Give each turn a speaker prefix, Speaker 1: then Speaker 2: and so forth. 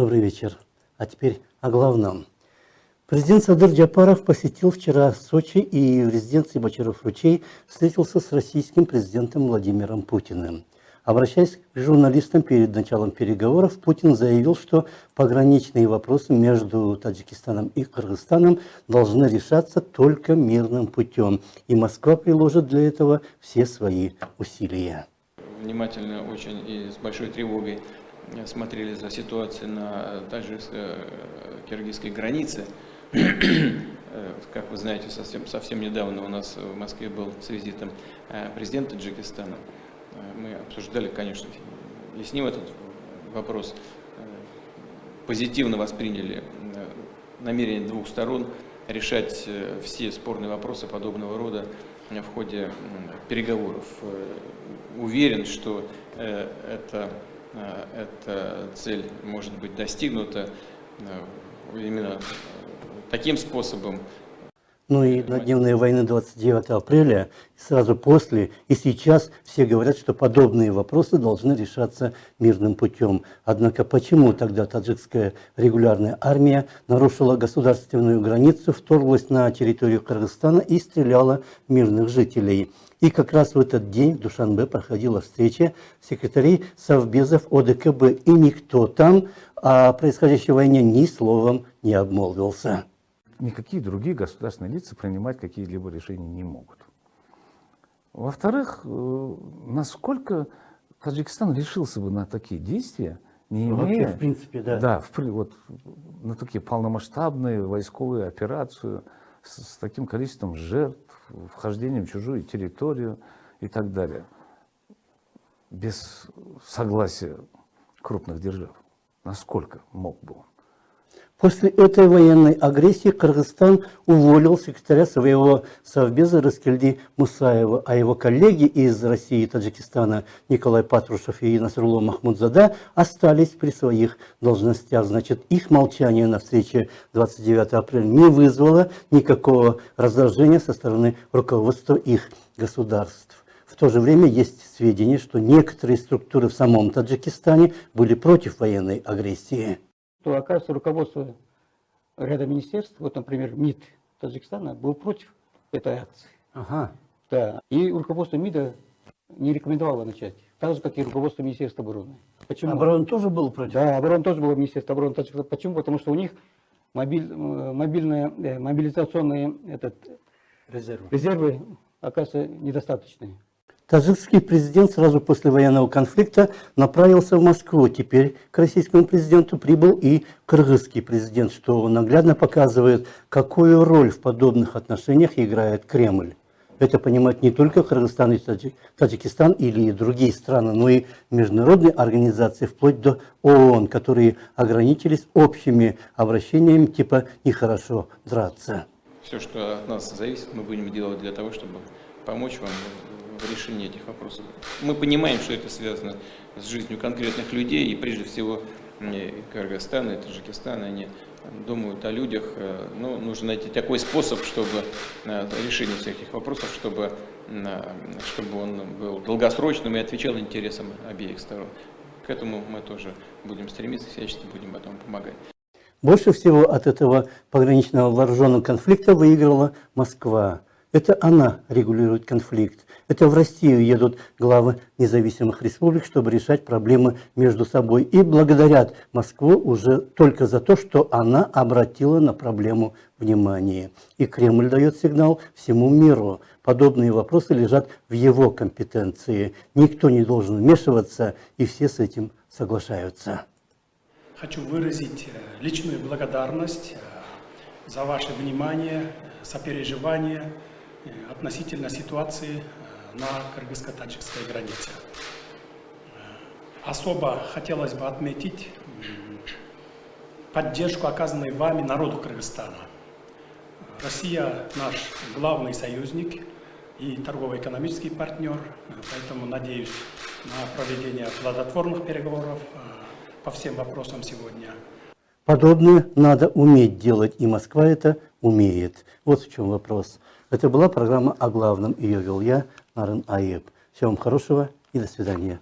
Speaker 1: Добрый вечер. А теперь о главном. Президент Садыр Джапаров посетил вчера Сочи и в резиденции Бочаров-Ручей встретился с российским президентом Владимиром Путиным. Обращаясь к журналистам перед началом переговоров, Путин заявил, что пограничные вопросы между Таджикистаном и Кыргызстаном должны решаться только мирным путем, и Москва приложит для этого все свои усилия.
Speaker 2: Внимательно очень и с большой тревогой смотрели за ситуацией на таджикско-киргизской границе. Как вы знаете, совсем недавно у нас в Москве был с визитом президент Таджикистана. Мы обсуждали, конечно, и с ним этот вопрос. Позитивно восприняли намерение двух сторон решать все спорные вопросы подобного рода в ходе переговоров. Уверен, что эта цель может быть достигнута именно таким способом.
Speaker 1: Ну и на дневной войны 29 апреля, сразу после и сейчас все говорят, что подобные вопросы должны решаться мирным путем. Однако почему тогда таджикская регулярная армия нарушила государственную границу, вторглась на территорию Кыргызстана и стреляла в мирных жителей? И как раз в этот день в Душанбе проходила встреча секретарей совбезов ОДКБ, и никто там о происходящей войне ни словом не обмолвился.
Speaker 3: Никакие другие государственные лица принимать какие-либо решения не могут. Во-вторых, насколько Таджикистан решился бы на такие действия, не имея...
Speaker 1: Вообще, в принципе, да.
Speaker 3: Да, вот, на такие полномасштабные войсковые операции с таким количеством жертв, вхождением в чужую территорию и так далее, без согласия крупных держав. Насколько мог бы он?
Speaker 1: После этой военной агрессии Кыргызстан уволил секретаря своего совбеза Раскельди Мусаева, а его коллеги из России и Таджикистана Николай Патрушев и Насрулло Махмудзада остались при своих должностях. Значит, их молчание на встрече 29 апреля не вызвало никакого раздражения со стороны руководства их государств. В то же время есть сведения, что некоторые структуры в самом Таджикистане были против военной агрессии.
Speaker 4: То, оказывается, руководство ряда министерств, вот, например, МИД Таджикистана, был против этой акции.
Speaker 1: Ага.
Speaker 4: Да. И руководство МИДа не рекомендовало начать. Так же, как и руководство Министерства обороны. Почему?
Speaker 1: Оборона тоже был против?
Speaker 4: Да, оборона тоже было Министерство обороны Таджикистана. Почему? Потому что у них мобилизационные резервы, оказывается, недостаточные.
Speaker 1: Таджикский президент сразу после военного конфликта направился в Москву. Теперь к российскому президенту прибыл и кыргызский президент, что наглядно показывает, какую роль в подобных отношениях играет Кремль. Это понимать не только Кыргызстан и Таджикистан или другие страны, но и международные организации, вплоть до ООН, которые ограничились общими обращениями типа «нехорошо драться».
Speaker 2: Все, что от нас зависит, мы будем делать для того, чтобы помочь вам в решении этих вопросов. Мы понимаем, что это связано с жизнью конкретных людей, и прежде всего и Кыргызстан, и Таджикистан, они думают о людях, но нужно найти такой способ, чтобы решение всех этих вопросов, чтобы он был долгосрочным и отвечал интересам обеих сторон. К этому мы тоже будем стремиться, всячески будем этому помогать.
Speaker 1: Больше всего от этого пограничного вооруженного конфликта выиграла Москва. Это она регулирует конфликт. Это в Россию едут главы независимых республик, чтобы решать проблемы между собой. И благодарят Москву уже только за то, что она обратила на проблему внимание. И Кремль дает сигнал всему миру. Подобные вопросы лежат в его компетенции. Никто не должен вмешиваться, и все с этим соглашаются.
Speaker 5: Хочу выразить личную благодарность за ваше внимание, сопереживание относительно ситуации на кыргызско-таджикской границе. Особо хотелось бы отметить поддержку, оказанную вами народу Кыргызстана. Россия наш главный союзник и торгово-экономический партнер, поэтому надеюсь на проведение плодотворных переговоров по всем вопросам сегодня.
Speaker 1: Подобное надо уметь делать, и Москва это умеет. Вот в чем вопрос. Это была программа «О главном». Ее вел я, Нарын Аеп. Всего вам хорошего и до свидания.